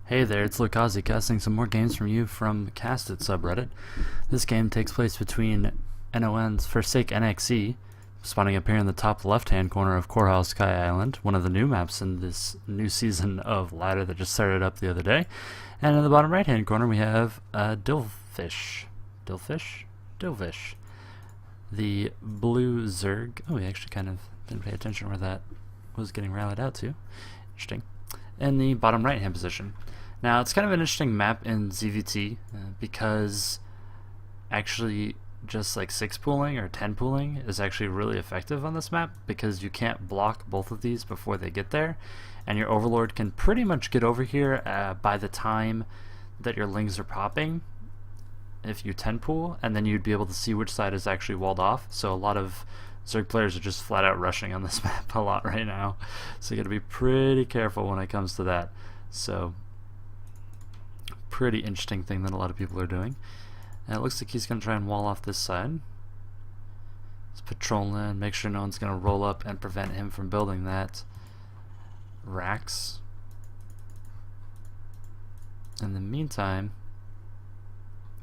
Hey there, it's Lukazi casting some more games from you from CastIt subreddit. This game takes place between NoN's forsakeNXE, spawning up here in the top left-hand corner of Corehouse Sky Island, one of the new maps in this new season of Ladder that just started up the other day. And in the bottom right-hand corner we have Dilvish. The blue Zerg. Oh, we actually kind of didn't pay attention where that was getting rallied out to. Interesting. In the bottom right-hand position. Now, it's kind of an interesting map in ZVT because actually just like 6 pooling or 10 pooling is actually really effective on this map because you can't block both of these before they get there, and your Overlord can pretty much get over here by the time that your Lings are popping if you 10 pool, and then you'd be able to see which side is actually walled off. So a lot of Zerg players are just flat out rushing on this map a lot right now, so you gotta be pretty careful when it comes to that. So pretty interesting thing that a lot of people are doing. And it looks like he's gonna try and wall off this side. He's patrolling, make sure no one's gonna roll up and prevent him from building that racks. In the meantime,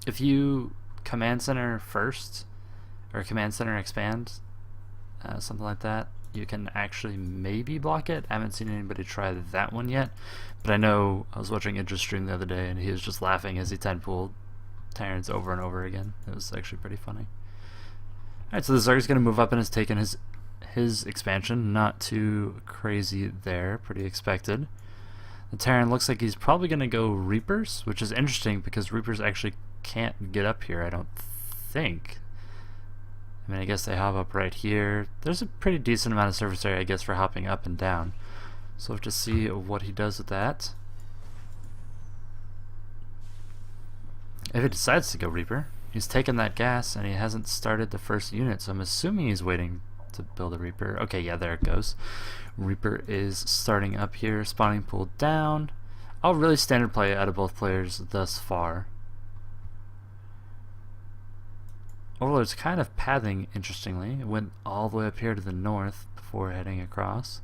if you command center first or command center expand, something like that, you can actually maybe block it. I haven't seen anybody try that one yet, but I know I was watching Idris stream the other day and he was just laughing as he 10 pulled Terrans over and over again. It was actually pretty funny. Alright, so the Zerg's going to move up and has taken his expansion. Not too crazy there, pretty expected. The Terran looks like he's probably going to go Reapers, which is interesting because Reapers actually can't get up here, I don't think. I mean, I guess they hop up right here. There's a pretty decent amount of surface area, I guess, for hopping up and down. So we'll have to see what he does with that. If he decides to go Reaper, he's taken that gas and he hasn't started the first unit, so I'm assuming he's waiting to build a Reaper. Okay, yeah, there it goes. Reaper is starting up here, spawning pool down. All really standard play out of both players thus far. Overlord's kind of pathing interestingly. It went all the way up here to the north before heading across.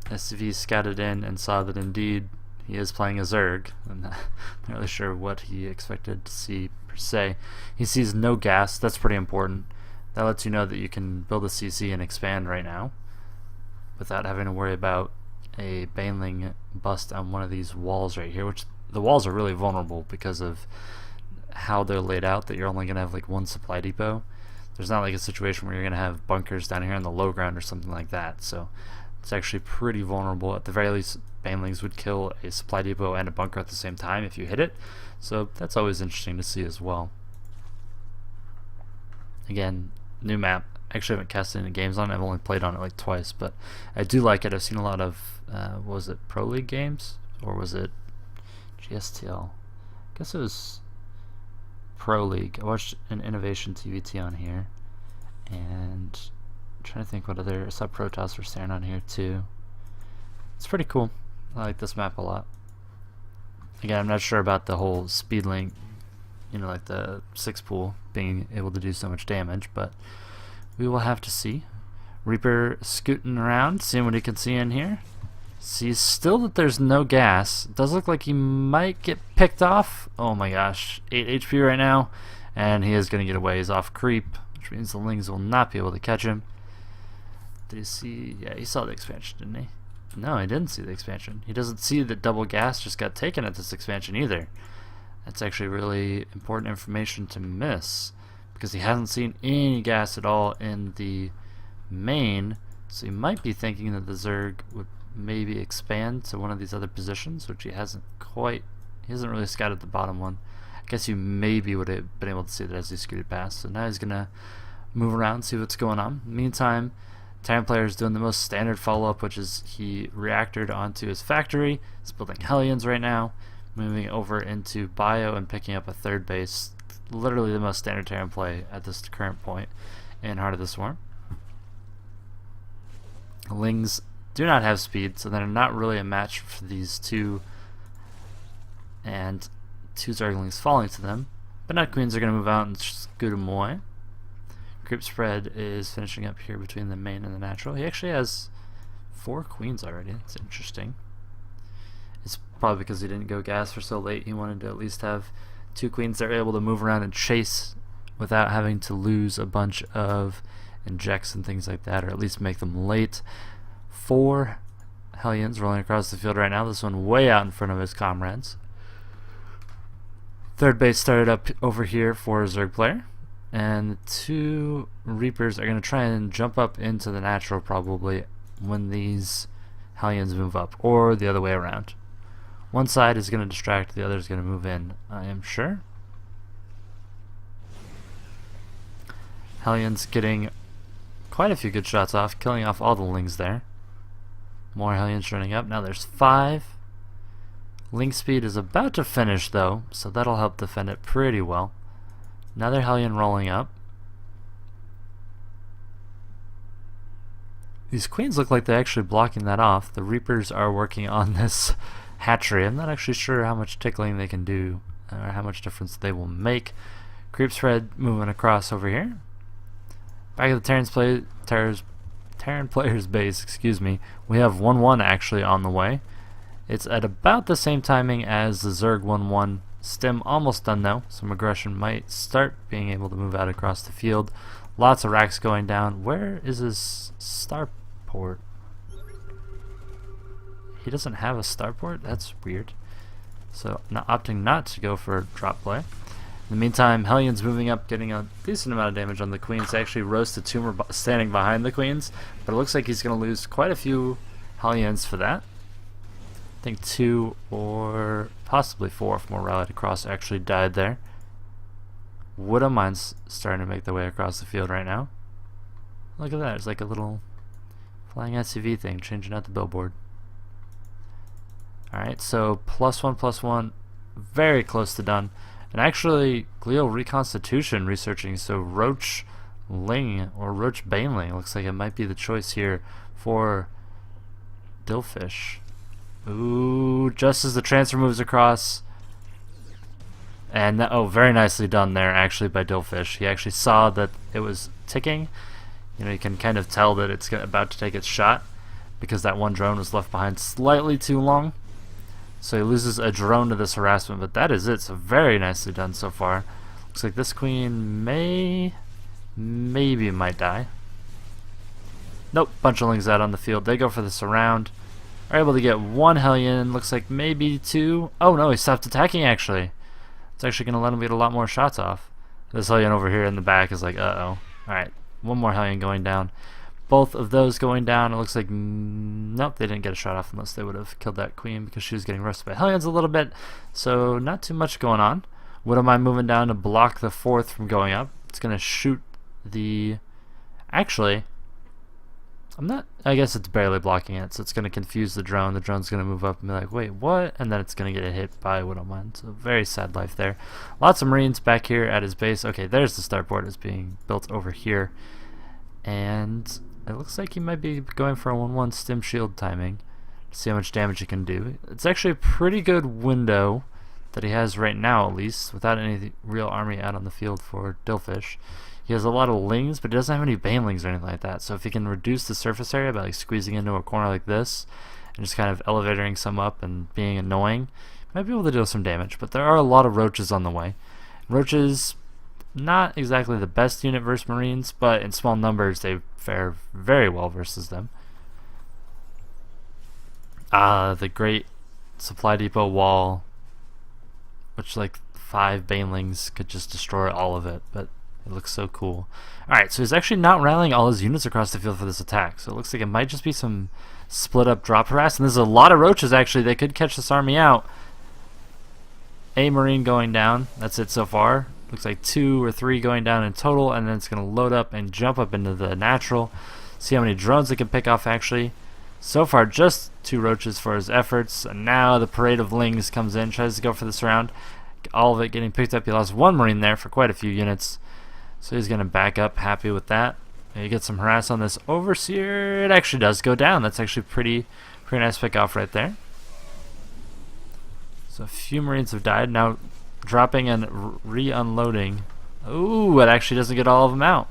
SCV scouted in and saw that indeed he is playing a Zerg. I'm not really sure what he expected to see per se. He sees no gas. That's pretty important. That lets you know that you can build a CC and expand right now without having to worry about a Baneling bust on one of these walls right here, which the walls are really vulnerable because of how they're laid out, that you're only going to have like one supply depot. There's not like a situation where you're going to have bunkers down here in the low ground or something like that, so it's actually pretty vulnerable. At the very least, Banelings would kill a supply depot and a bunker at the same time if you hit it, so that's always interesting to see as well. Again, new map. Actually, I haven't casted any games on it. I've only played on it like twice, but I do like it. I've seen a lot of, was it Pro League games? Or was it GSTL? I guess it was Pro League. I watched an Innovation TvT on here, and I'm trying to think what other. I saw Protoss were staring on here too. It's pretty cool. I like this map a lot. Again, I'm not sure about the whole speed link, you know, like the 6 pool being able to do so much damage, but we will have to see. Reaper scooting around, seeing what he can see in here. Sees still that there's no gas. It does look like he might get picked off. Oh my gosh, 8 HP right now, and he is going to get away. He's off creep, which means the Lings will not be able to catch him. Did he see? Yeah, he saw the expansion, didn't he? No, he didn't see the expansion. He doesn't see that double gas just got taken at this expansion either. That's actually really important information to miss, because he hasn't seen any gas at all in the main, so he might be thinking that the Zerg would maybe expand to one of these other positions, which he hasn't really scouted the bottom one. I guess you maybe would have been able to see that as he scooted past. So now he's gonna move around, see what's going on. Meantime, Terran player is doing the most standard follow-up, which is he reactored onto his factory. He's building Hellions right now, moving over into Bio and picking up a third base. Literally the most standard Terran play at this current point in Heart of the Swarm. Lings do not have speed, so they're not really a match for these two, and 2 Zerglings falling to them. But Nut Queens are going to move out and scoot them away. Creep spread is finishing up here between the main and the natural. He actually has 4 queens already. That's interesting. It's probably because he didn't go gas for so late. He wanted to at least have 2 queens that are able to move around and chase without having to lose a bunch of injects and things like that, or at least make them late. 4 Hellions rolling across the field right now. This one way out in front of his comrades. Third base started up over here for a Zerg player, and the 2 Reapers are going to try and jump up into the natural probably when these Hellions move up, or the other way around. One side is going to distract, the other is going to move in, I am sure. Hellions getting quite a few good shots off, killing off all the Lings there. More Hellions running up. Now there's 5. Ling speed is about to finish though, so that'll help defend it pretty well. Another Hellion rolling up. These queens look like they're actually blocking that off. The Reapers are working on this hatchery. I'm not actually sure how much tickling they can do, or how much difference they will make. Creep spread moving across over here. Back at the Terran player's base, excuse me, we have 1-1 actually on the way. It's at about the same timing as the Zerg 1-1. Stim almost done though. Some aggression might start being able to move out across the field. Lots of racks going down. Where is his starport? He doesn't have a starport? That's weird. So opting not to go for a drop play. In the meantime, Hellions moving up, getting a decent amount of damage on the queens. They actually roasted Tumor standing behind the queens, but it looks like he's going to lose quite a few Hellions for that. I think 2 or possibly 4 if more rallied across actually died there. Woodham Mine's starting to make their way across the field right now. Look at that, it's like a little flying SUV thing changing out the billboard. Alright, so +1/+1, very close to done. And actually, glial reconstitution researching, so Roach Ling or Roach Baneling looks like it might be the choice here for Dilvish. Ooh, just as the transfer moves across. And oh, very nicely done there actually by Dilvish. He actually saw that it was ticking. You know, you can kind of tell that it's about to take its shot because that one drone was left behind slightly too long. So he loses a drone to this harassment, but that is it. So very nicely done so far. Looks like this queen maybe might die. Nope, bunch of Lings out on the field. They go for the surround. Are able to get 1 Hellion. Looks like maybe 2. Oh no, he stopped attacking actually. It's actually going to let him get a lot more shots off. This Hellion over here in the back is like, uh-oh. Alright, 1 more Hellion going down. Both of those going down. It looks like, nope, they didn't get a shot off unless they would have killed that queen because she was getting roasted by Hellions a little bit. So not too much going on. Wouldn't mind moving down to block the 4th from going up. It's going to shoot the... Actually, I guess it's barely blocking it, so it's going to confuse the drone. The drone's going to move up and be like, wait, what? And then it's going to get hit by Widowmine. So very sad life there. Lots of Marines back here at his base. Okay, there's the starport is being built over here. And it looks like he might be going for a 1-1 stim shield timing to see how much damage he can do. It's actually a pretty good window that he has right now, at least, without any real army out on the field for Dilvish. He has a lot of Lings, but he doesn't have any Banelings or anything like that. So if he can reduce the surface area by like squeezing into a corner like this and just kind of elevating some up and being annoying, might be able to deal some damage. But there are a lot of Roaches on the way. Roaches, not exactly the best unit versus Marines, but in small numbers they fare very well versus them. The great supply depot wall, which like 5 Banelings could just destroy all of it, but it looks so cool. Alright, so he's actually not rallying all his units across the field for this attack, so it looks like it might just be some split up drop harass, and there's a lot of Roaches actually. They could catch this army out. A Marine going down, that's it so far. Looks like 2 or 3 going down in total, and then it's going to load up and jump up into the natural. See how many drones it can pick off actually. So far just 2 Roaches for his efforts, and now the parade of Lings comes in, tries to go for this round. All of it getting picked up. He lost 1 Marine there for quite a few units. So he's going to back up, happy with that. You get some harass on this Overseer. It actually does go down. That's actually pretty nice pick off right there. So a few Marines have died. Now dropping and re-unloading. Ooh, it actually doesn't get all of them out.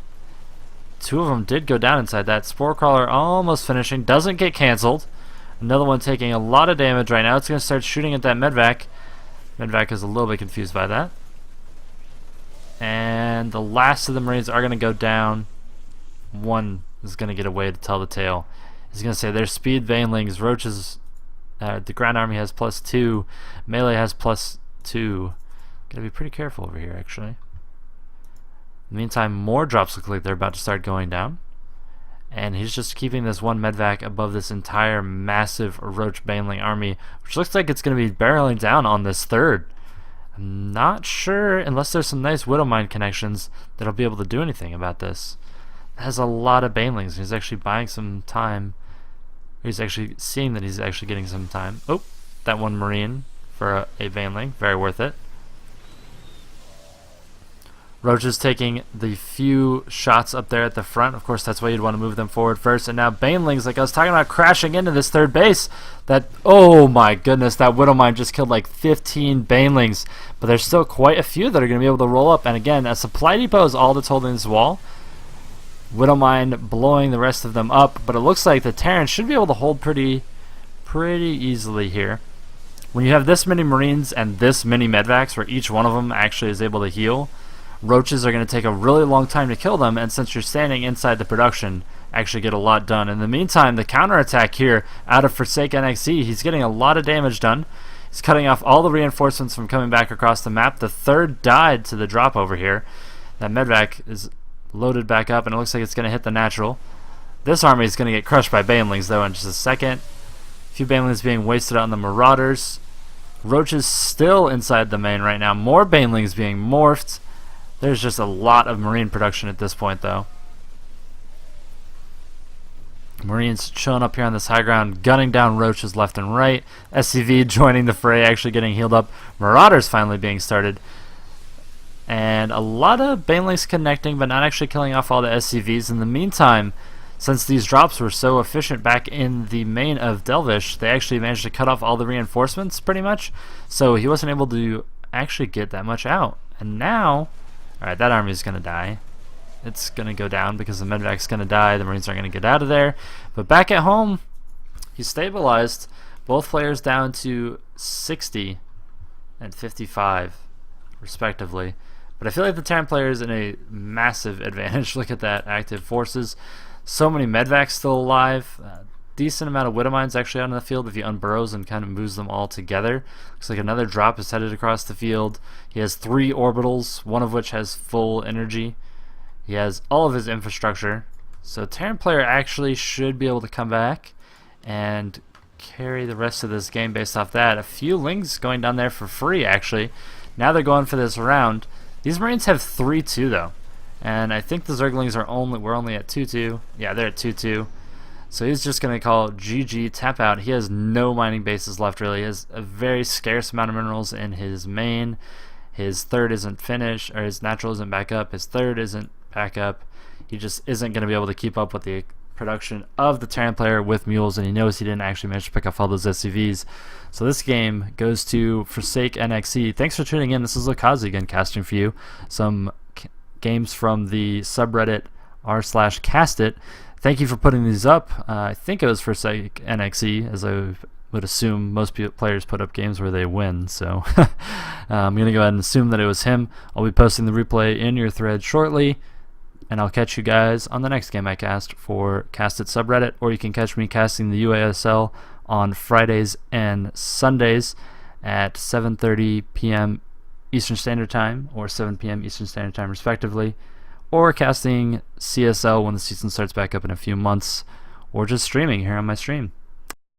two of them did go down inside that. Spore Crawler almost finishing. Doesn't get canceled. Another one taking a lot of damage right now. It's going to start shooting at that medvac. Medvac is a little bit confused by that. And the last of the Marines are going to go down. One is going to get away to tell the tale. He's going to say there's speed banelings. Roaches, the ground army has +2. Melee has +2. Gotta be pretty careful over here, actually. In the meantime, more drops look like they're about to start going down. And he's just keeping this one medvac above this entire massive Roach Baneling army, which looks like it's going to be barreling down on this third. I'm not sure, unless there's some nice Widowmine connections, that I'll be able to do anything about this. That has a lot of Banelings. He's actually buying some time. He's actually seeing that he's actually getting some time. Oh, that one Marine for a Baneling. Very worth it. Roach is taking the few shots up there at the front. Of course, that's why you'd want to move them forward first. And now Banelings, like I was talking about, crashing into this third base. That, oh my goodness, that Widowmine just killed like 15 Banelings. But there's still quite a few that are going to be able to roll up. And again, a supply depot is all that's holding this wall. Widowmine blowing the rest of them up. But it looks like the Terran should be able to hold pretty easily here. When you have this many Marines and this many medvacs, where each one of them actually is able to heal, Roaches are going to take a really long time to kill them, and since you're standing inside the production, actually get a lot done. In the meantime, the counterattack here out of forsakeNXE, he's getting a lot of damage done. He's cutting off all the reinforcements from coming back across the map. The third died to the drop over here. That medvac is loaded back up, and it looks like it's going to hit the natural. This army is going to get crushed by Banelings, though, in just a second. A few Banelings being wasted on the Marauders. Roaches still inside the main right now. More Banelings being morphed. There's just a lot of Marine production at this point, though. Marines chilling up here on this high ground, gunning down Roaches left and right. SCV joining the fray, actually getting healed up. Marauders finally being started. And a lot of Banelings connecting, but not actually killing off all the SCVs. In the meantime, since these drops were so efficient back in the main of Dilvish, they actually managed to cut off all the reinforcements, pretty much. So he wasn't able to actually get that much out. And now, alright, that army is going to die. It's going to go down because the medvac's going to die. The Marines are going to get out of there. But back at home, he's stabilized. Both players down to 60 and 55, respectively. But I feel like the Terran player is in a massive advantage. Look at that, active forces. So many medvacs still alive. Decent amount of Widowmines actually out in the field if he unburrows and kind of moves them all together. Looks like another drop is headed across the field. He has 3 orbitals, one of which has full energy. He has all of his infrastructure. So Terran player actually should be able to come back and carry the rest of this game based off that. A few Lings going down there for free, actually. Now they're going for this round. These Marines have 3-2 though. And I think the Zerglings we're only at 2-2. Yeah, they're at 2-2. So he's just going to call GG, tap out. He has no mining bases left, really. He has a very scarce amount of minerals in his main. His third isn't finished, or his natural isn't back up. His third isn't back up. He just isn't going to be able to keep up with the production of the Terran player with mules, and he knows he didn't actually manage to pick up all those SCVs. So this game goes to forsakeNXE. Thanks for tuning in. This is Lakazi again, casting for you some games from the subreddit r/CastIt. Thank you for putting these up. I think it was forsakeNXE, as I would assume most players put up games where they win. So I'm going to go ahead and assume that it was him. I'll be posting the replay in your thread shortly, and I'll catch you guys on the next game I cast for CastIt subreddit, or you can catch me casting the UASL on Fridays and Sundays at 7:30 p.m. Eastern Standard Time or 7 p.m. Eastern Standard Time respectively, or casting CSL when the season starts back up in a few months, or just streaming here on my stream.